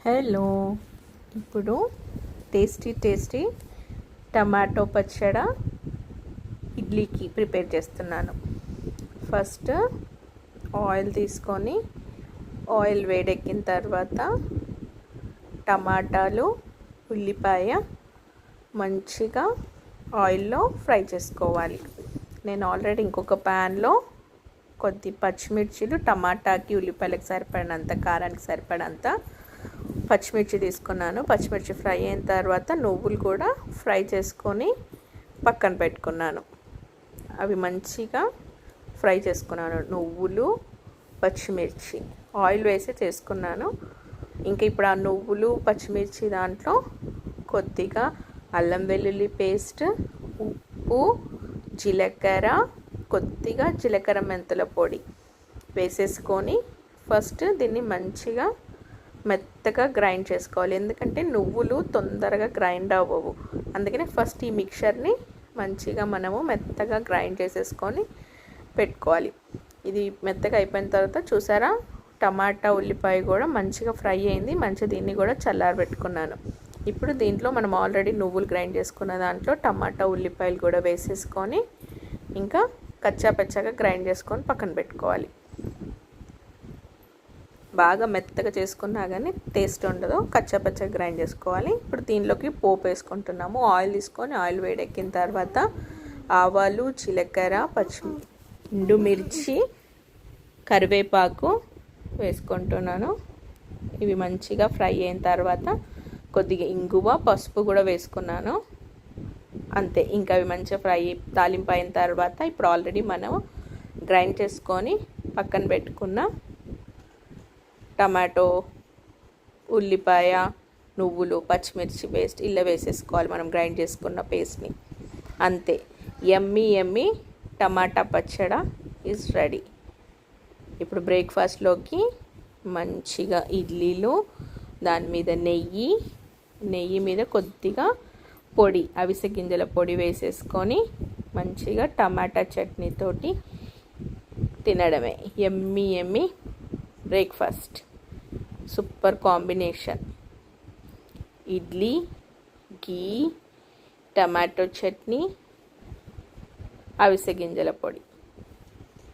Hello, ఇప్పుడు tasty tomato పచ్చడి ఇడ్లీకి ప్రిపేర్ చేస్తున్నాను. ఫస్ట్ ఆయిల్ తీసుకొని ఆయిల్ వేడెక్కిన తర్వాత టమాటాలు, ఉల్లిపాయ మంచిగా ఆయిల్లో ఫ్రై చేసుకోవాలి. నేను ఆల్రెడీ ఇంకొక ప్యాన్లో కొద్ది పచ్చిమిర్చిలు, టమాటాకి ఉల్లిపాయలకు సరిపడినంత, కారానికి సరిపడంత పచ్చిమిర్చి తీసుకున్నాను. పచ్చిమిర్చి ఫ్రై అయిన తర్వాత నువ్వులు కూడా ఫ్రై చేసుకొని పక్కన పెట్టుకున్నాను. అవి మంచిగా ఫ్రై చేసుకున్నాను. నువ్వులు, పచ్చిమిర్చి ఆయిల్ వేసి చేసుకున్నాను. ఇంకా ఇప్పుడు ఆ నువ్వులు, పచ్చిమిర్చి దాంట్లో కొద్దిగా అల్లం వెల్లుల్లి పేస్ట్, ఉప్పు, జీలకర్ర, కొద్దిగా జీలకర్ర మెంతుల పొడి వేసేసుకొని ఫస్ట్ దీన్ని మంచిగా మెత్తగా గ్రైండ్ చేసుకోవాలి. ఎందుకంటే నువ్వులు తొందరగా గ్రైండ్ అవ్వవు. అందుకని ఫస్ట్ ఈ మిక్చర్ని మంచిగా మనము మెత్తగా గ్రైండ్ చేసేసుకొని పెట్టుకోవాలి. ఇది మెత్తగా అయిపోయిన తర్వాత చూసారా, టమాటా, ఉల్లిపాయ కూడా మంచిగా ఫ్రై అయింది. మంచిగా దీన్ని కూడా చల్లారబెట్టుకున్నాను. ఇప్పుడు దీంట్లో మనం ఆల్రెడీ నువ్వులు గ్రైండ్ చేసుకున్న దాంట్లో టమాటా, ఉల్లిపాయలు కూడా వేసేసుకొని ఇంకా కచ్చాపచ్చాగా గ్రైండ్ చేసుకొని పక్కన పెట్టుకోవాలి. బాగా మెత్తగా చేసుకున్నా కానీ టేస్ట్ ఉండదు. కచ్చాపచ్చగా గ్రైండ్ చేసుకోవాలి. ఇప్పుడు దీనిలోకి పోపు వేసుకుంటున్నాము. ఆయిల్ తీసుకొని ఆయిల్ వేడెక్కిన తర్వాత ఆవాలు, జీలకర్ర, ఎండుమిర్చి, కరివేపాకు వేసుకుంటున్నాను. ఇవి మంచిగా ఫ్రై అయిన తర్వాత కొద్దిగా ఇంగువ, పసుపు కూడా వేసుకున్నాను. అంతే, ఇంకా అవి మంచిగా తాలింపు అయిన తర్వాత ఇప్పుడు ఆల్రెడీ మనం గ్రైండ్ చేసుకొని పక్కన పెట్టుకున్న టమాటో, ఉల్లిపాయ, నువ్వులు, పచ్చిమిర్చి పేస్ట్ ఇలా వేసేసుకోవాలి మనం గ్రైండ్ చేసుకున్న పేస్ట్ని. అంతే, యమ్మీ టమాటా పచ్చడి ఈజ్ రెడీ. ఇప్పుడు బ్రేక్ఫాస్ట్లోకి మంచిగా ఇడ్లీలు, దాని మీద నెయ్యి మీద కొద్దిగా పొడి, అవిసె గింజల పొడి వేసేసుకొని మంచిగా టమాటా చట్నీతోటి తినడమే. Yummy breakfast. Super combination. Idli, ghee, tomato chutney, అవిసె గింజల పొడి.